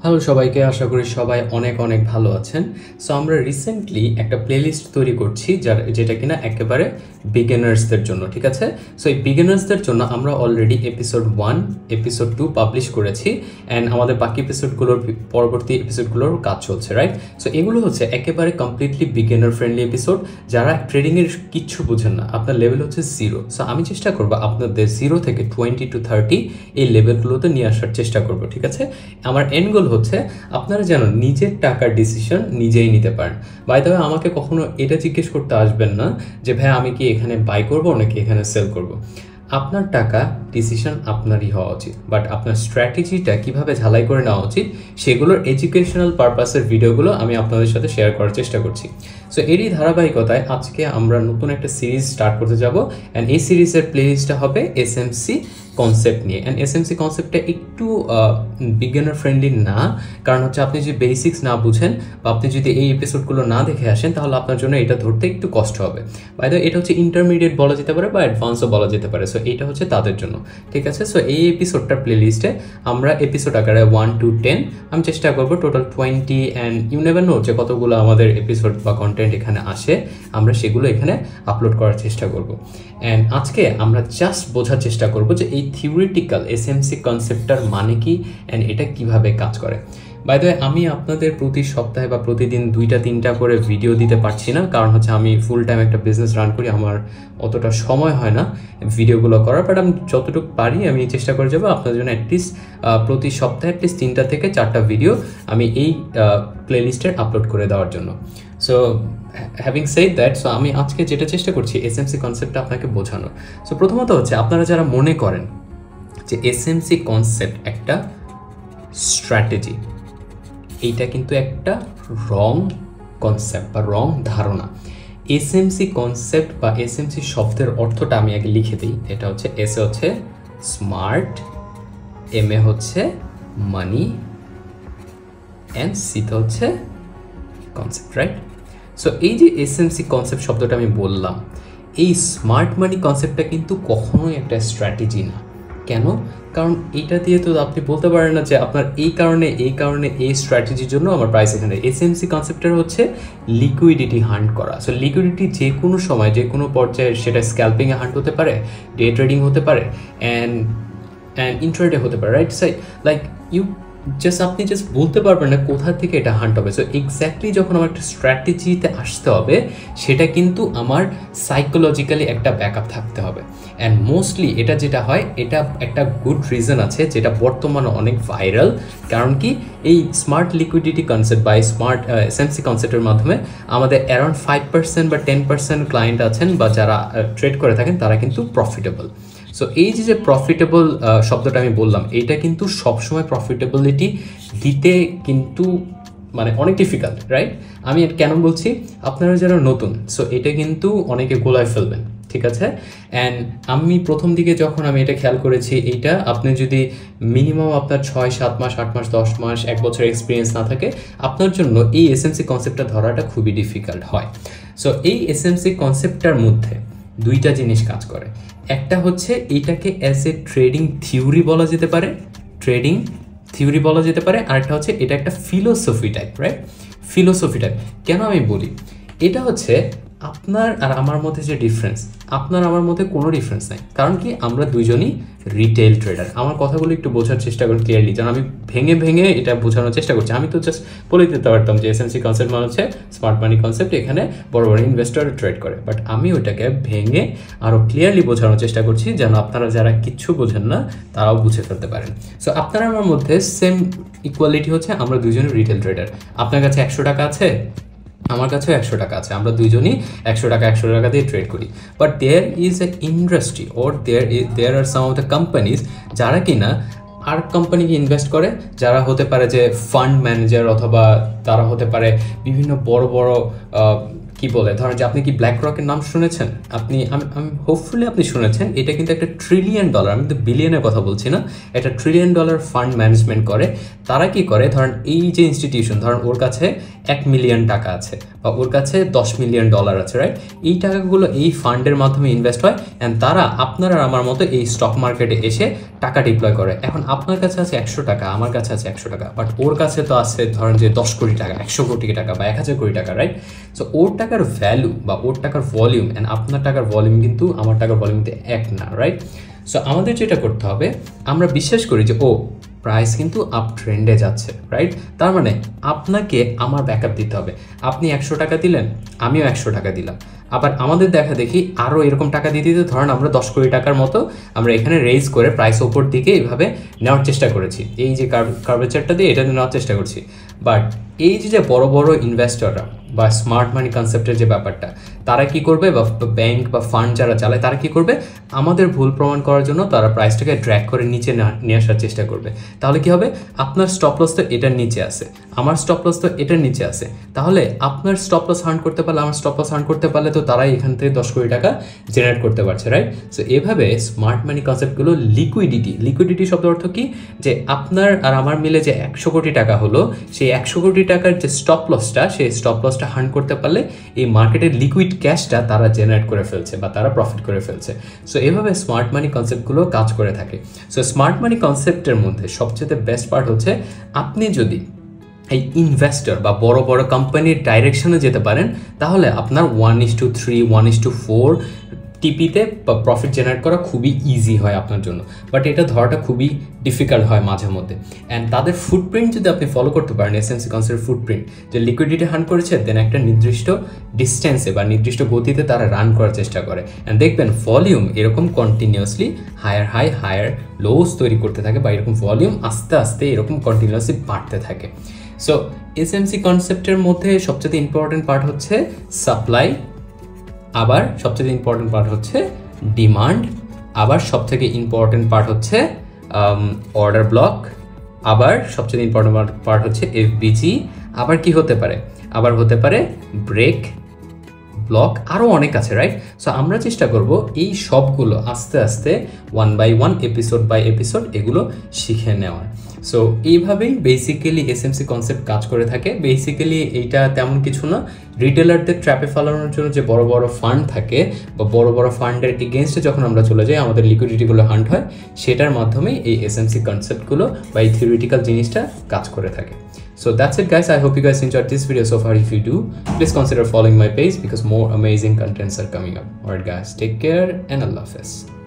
Hello সবাইকে, আশা করি সবাই অনেক অনেক ভালো আছেন। সো আমরা রিসেন্টলি একটা প্লেলিস্ট তৈরি করছি যেটা কিনা একেবারে বিগিনার্সদের জন্য, ঠিক আছে? সো এই বিগিনার্সদের জন্য আমরা অলরেডি এপিসোড 1 এপিসোড 2 পাবলিশ করেছি অ্যান্ড আমাদের বাকি এপিসোডগুলোর পরবর্তী এপিসোডগুলোর কাজ চলছে, রাইট? সো এগুলো হচ্ছে একেবারে কমপ্লিটলি বিগিনার ফ্রেন্ডলি এপিসোড। যারা ট্রেডিংয়ের কিচ্ছু বুঝেন না, আপনার লেভেল হচ্ছে 0। সো আমি চেষ্টা করবো আপনাদের 0 থেকে 20 to 30 এই লেভেলগুলোতে নিয়ে আসার চেষ্টা করবো, ঠিক আছে? আমার এন্ড গোল হচ্ছে আপনারা যেন নিজের টাকার ডিসিশন নিজেই নিতে পারেন। বাই দ্য ওয়ে, আমাকে কখনো এটা জিজ্ঞেস করতে আসবেন না যে ভাই আমি কি এখানে বাই করব নাকি এখানে সেল করব। আপনার টাকা ডিসিশন আপনারই হওয়া উচিত, বাট আপনার স্ট্র্যাটেজিটা কিভাবে ঝালাই করে নেওয়া উচিত সেগুলোর এডুকেশনাল পারপাসের ভিডিওগুলো আমি আপনাদের সাথে শেয়ার করার চেষ্টা করছি। সো এরই ধারাবাহিকতায় আজকে আমরা নতুন একটা সিরিজ স্টার্ট করতে যাব অ্যান্ড এই সিরিজের প্লেলিস্টটা হবে এসএমসি কনসেপ্ট নিয়ে। অ্যান্ড এসএমসি কনসেপ্টটা একটু বিগিনার ফ্রেন্ডলি না, কারণ হচ্ছে আপনি যদি বেসিক্স না বুঝেন বা আপনি যদি এই এপিসোডগুলো না দেখে আসেন তাহলে আপনার জন্য এটা ধরতে একটু কষ্ট হবে। বাই দ্য ওয়ে, এটা হচ্ছে ইন্টারমিডিয়েট বলা যেতে পারে বা অ্যাডভান্সও বলা যেতে পারে। সো এইটা হচ্ছে তাদের জন্য, ঠিক আছে? সো এই এপিসোডটার প্লেলিস্টে আমরা এপিসোড আকারে 1 to 10 আমি চেষ্টা করবো total 20 and you never know যে কতগুলো আমাদের এপিসোড বা কন্টেন্ট এখানে আসে, আমরা সেগুলো এখানে আপলোড করার চেষ্টা করব। অ্যান্ড আজকে আমরা জাস্ট বোঝার চেষ্টা করব যে এই থিওরিটিক্যাল এসএমসি কনসেপ্টটার মানে কি অ্যান্ড এটা কিভাবে কাজ করে। বাই দ্য ওয়ে, আমি আপনাদের প্রতি সপ্তাহে বা প্রতিদিন 2-3টা করে ভিডিও দিতে পারছি না, কারণ হচ্ছে আমি ফুল টাইম একটা বিজনেস রান করি, আমার অতটা সময় হয় না ভিডিওগুলো করার। বাট আমি যতটুকু পারি আমি চেষ্টা করে যাবো আপনার জন্য অ্যাটলিস্ট প্রতি সপ্তাহে অ্যাটলিস্ট 3টা থেকে 4টা ভিডিও আমি এই প্লেলিস্টে আপলোড করে দেওয়ার জন্য। So having said that, so আমি আজকে যেটা চেষ্টা করছি এসএমসি কনসেপ্টটা আপনাকে বোঝানোর। সো প্রথমত হচ্ছে আপনারা যারা মনে করেন যে এসএমসি কনসেপ্ট একটা স্ট্র্যাটেজি, এইটা কিন্তু একটা রং কনসেপ্ট বা রং ধারণা। এসএমসি কনসেপ্ট বা এসএমসি শব্দের অর্থটা আমি আগে লিখে দিই। এটা হচ্ছে এস এ হচ্ছে স্মার্ট, এম এ হচ্ছে মানি অ্যান্ড সিতে হচ্ছে কনসেপ্ট, রাইট? সো এই যে এসএমসি কনসেপ্ট শব্দটা আমি বললাম, এই স্মার্ট মানি কনসেপ্টটা কিন্তু কখনোই একটা স্ট্র্যাটেজি না। কেন? কারণ এটা দিয়ে তো আপনি বলতে পারেন না যে আপনার এই কারণে এই স্ট্র্যাটেজির জন্য আমার প্রাইস এখানে। এসএমসি কনসেপ্টের হচ্ছে লিকুইডিটি হান্ট করা। সো লিকুইডিটি যে কোনো সময় যে কোনো পর্যায়ে, সেটা স্ক্যাল্পিংয়ে হান্ট হতে পারে, ডে ট্রেডিং হতে পারে অ্যান্ড ইন্ট্রাডে হতে পারে, রাইট? সাই লাইক আপনি জাস্ট বলতে পারবেন না কোথা থেকে এটা হান্ট হবে। সো এক্স্যাক্টলি যখন আমার একটা স্ট্র্যাটেজিতে আসতে হবে, সেটা কিন্তু আমার সাইকোলজিক্যালি একটা ব্যাকআপ থাকতে হবে। অ্যান্ড মোস্টলি এটা যেটা হয়, এটা একটা গুড রিজন আছে যেটা বর্তমানে অনেক ভাইরাল। কারণ কি, এই স্মার্ট লিকুইডিটি কনসেপ্ট বা স্মার্ট এসএমসি কনসেপ্টের মাধ্যমে আমাদের অ্যারাউন্ড 5% বা 10% ক্লায়েন্ট আছেন বা যারা ট্রেড করে থাকেন তারা কিন্তু প্রফিটেবল। সো এই যে প্রফিটেবল শব্দটা আমি বললাম, এইটা কিন্তু সবসময় প্রফিটেবিলিটি দিতে কিন্তু মানে অনেক ডিফিকাল্ট, রাইট? আমি কেন বলছি, আপনারা যারা নতুন, সো এটা কিন্তু অনেকে গোলায় ফেলবেন, ঠিক আছে? অ্যান্ড আমি প্রথম দিকে যখন আমি এটা খেয়াল করেছি, এইটা আপনি যদি মিনিমাম আপনার 6-7 মাস, 8 মাস, 10 মাস, 1 বছর এক্সপিরিয়েন্স না থাকে, আপনার জন্য এই এসএমসি কনসেপ্টটা ধরাটা খুবই ডিফিকাল্ট হয়। সো এই এসএমসি কনসেপ্টটার মধ্যে 2টা জিনিস কাজ করে। একটা হচ্ছে এইটাকে অ্যাজ এ ট্রেডিং থিওরি বলা যেতে পারে, ট্রেডিং থিওরি বলা যেতে পারে। আরেকটা হচ্ছে এটা একটা philosophy type, right? Philosophy type কেন আমি বলি, এটা হচ্ছে আপনার আর আমার মধ্যে যে ডিফারেন্স, আপনার আমার মধ্যে কোনো ডিফারেন্স নাই। কারণ কি, আমরা দুজনই রিটেল ট্রেডার। আমার কথাগুলো একটু বোঝার চেষ্টা করুন ক্লিয়ারলি, যেন আমি ভেঙে ভেঙে এটা বোঝানোর চেষ্টা করছি। আমি তো জাস্ট বলে দিতে পারতাম যে এসএমসি কনসেপ্ট মানে হচ্ছে স্মার্ট মানি কনসেপ্ট, এখানে বড় বড় ইনভেস্টর ট্রেড করে। বাট আমি ওইটাকে ভেঙে আরও ক্লিয়ারলি বোঝানোর চেষ্টা করছি, যেন আপনারা যারা কিচ্ছু বোঝেন না তারাও বুঝে ফেলতে পারেন। সো আপনার আমার মধ্যে সেম ইকুয়ালিটি হচ্ছে, আমরা দুজনই রিটেল ট্রেডার। আপনার কাছে 100 টাকা আছে, আমার কাছেও 100 টাকা আছে, আমরা দুইজনই 100 টাকা দিয়ে ট্রেড করি। But there is a industry or there are some of the companies যারা কিনা আর কোম্পানিকে ইনভেস্ট করে, যারা হতে পারে যে ফান্ড ম্যানেজার, অথবা তারা হতে পারে বিভিন্ন বড় বড় কি বলে, ধরেন যে আপনি কি ব্ল্যাক রকের নাম শুনেছেন? আমি হোপফুলি আপনি শুনেছেন। এটা কিন্তু একটা $1 ট্রিলিয়ন, আমি কিন্তু বিলিয়নের কথা বলছি না, একটা $1 ট্রিলিয়ন ফান্ড ম্যানেজমেন্ট করে। তারা কি করে, ধরেন এই যে ইনস্টিটিউশন, ধরেন ওর কাছে 1 মিলিয়ন টাকা আছে বা ওর কাছে $10 মিলিয়ন আছে, রাইট? এই টাকাগুলো এই ফান্ডের মাধ্যমে ইনভেস্ট হয় অ্যান্ড তারা আপনার আর আমার মতো এই স্টক মার্কেটে এসে টাকা ডিপ্লয় করে। এখন আপনার কাছে আছে 100 টাকা, আমার কাছে আছে 100 টাকা, বাট ওর কাছে তো আছে ধরেন যে 10 কোটি টাকা, 100 কোটি টাকা বা 1000 কোটি টাকা, রাইট? সো ওর টাকার ভ্যালু বা ওর টাকার ভলিউম অ্যান্ড আপনার টাকার ভলিউম কিন্তু আমার টাকার ভলিউম কিন্তু এক না, রাইট? সো আমাদের যেটা করতে হবে, আমরা বিশ্বাস করি যে প্রাইস কিন্তু আপ ট্রেন্ডে যাচ্ছে, রাইট? তার মানে আপনাকে আমার ব্যাকআপ দিতে হবে। আপনি 100 টাকা দিলেন, আমিও 100 টাকা দিলাম, আবার আমাদের দেখা দেখি আরও এরকম টাকা দিতে দিতে ধরেন আমরা 10 কোটি টাকার মতো আমরা এখানে রেইজ করে প্রাইস ওপর দিকে এইভাবে নেওয়ার চেষ্টা করেছি, এই যে কার্ভেচারটা দিয়ে এটা নেওয়ার চেষ্টা করছি। বাট এই যে বড় বড় ইনভেস্টররা বা স্মার্ট মানি কনসেপ্টের যে ব্যাপারটা, তারা কি করবে, বা ব্যাংক বা ফান্ড যারা চালায় তারা কি করবে, আমাদের ভুল প্রমাণ করার জন্য তারা প্রাইসটাকে ড্র্যাগ করে নিচে নিয়ে আসার চেষ্টা করবে। তাহলে কি হবে, আপনার স্টপ লস তো এটার নিচে আছে, আমার স্টপ লস তো এটার নিচে আছে, তাহলে আপনার স্টপ লস হান্ট করতে পারলে, আমার স্টপ লস হান্ট করতে পারলে তো তারাই এখান থেকে 10 কোটি টাকা জেনারেট করতে পারছে, রাইট? সো এভাবে স্মার্ট মানি কনসেপ্টগুলো লিকুইডিটি শব্দের অর্থ কি, যে আপনার আর আমার মিলে যে 100 কোটি টাকা হলো, সেই 100 কোটি টাকার যে স্টপ লসটা, সেই স্টপ লসটা হান্ট করতে পারলে এই মার্কেটের লিকুইড ক্যাশটা তারা জেনারেট করে ফেলছে বা তারা প্রফিট করে ফেলছে। সো এভাবে স্মার্ট মানি কনসেপ্টগুলো কাজ করে থাকে। সো স্মার্ট মানি কনসেপ্টের মধ্যে সবচেয়ে বেস্ট পার্ট হচ্ছে, আপনি যদি এই ইনভেস্টর বা বড় বড় কোম্পানির ডাইরেকশনে যেতে পারেন, তাহলে আপনার 1:3, 1:4 টিপিতে প্রফিট জেনারেট করা খুবই ইজি হয় আপনার জন্য। বাট এটা ধরাটা খুবই ডিফিকাল্ট হয় মাঝে মধ্যে। অ্যান্ড তাদের ফুটপ্রিন্ট যদি আপনি ফলো করতে পারেন, এসএমসি কনসেপ্টের ফুটপ্রিন্ট, যে লিকুইডিটি হান্ট করেছে, দেন একটা নির্দিষ্ট ডিস্টেন্সে বা নির্দিষ্ট গতিতে তারা রান করার চেষ্টা করে, অ্যান্ড দেখবেন ভলিউম এরকম continuously higher high higher lows তৈরি করতে থাকে, বা এরকম ভলিউম আস্তে আস্তে এরকম কন্টিনিউয়াসলি বাড়তে থাকে। সো এসএমসি কনসেপ্টের মধ্যে সবচেয়ে ইম্পর্টেন্ট পার্ট হচ্ছে সাপ্লাই, আবার সবচেয়ে ইম্পর্টেন্ট পার্ট হচ্ছে ডিমান্ড, আবার সবথেকে ইম্পর্টেন্ট পার্ট হচ্ছে অর্ডার ব্লক, আবার সবচেয়ে ইম্পর্টেন্ট পার্ট হচ্ছে এফবিজি, আবার কি হতে পারে, আবার হতে পারে ব্রেক, ব্লক, আরও অনেক আছে, রাইট? সো আমরা চেষ্টা করব এই সবগুলো আস্তে আস্তে 1 বাই 1 এপিসোড বাই এপিসোড এগুলো শিখে নেওয়ার। সো এইভাবেই বেসিক্যালি এসএমসি কনসেপ্ট কাজ করে থাকে। বেসিক্যালি এইটা তেমন কিছু না, রিটেলারদের ট্র্যাপে ফেলানোর জন্য যে বড় বড় ফান্ড থাকে বা বড় বড় ফান্ডের এগেনস্টে যখন আমরা চলে যাই, আমাদের লিকুইডিটিগুলো হান্ট হয়, সেটার মাধ্যমেই এই এসএমসি কনসেপ্টগুলো বা এই থিওরিটিক্যাল জিনিসটা কাজ করে থাকে। So that's it guys, I hope you guys enjoyed this video so far. If you do, please consider following my page because more amazing contents are coming up. Alright guys, take care and Allah Hafiz.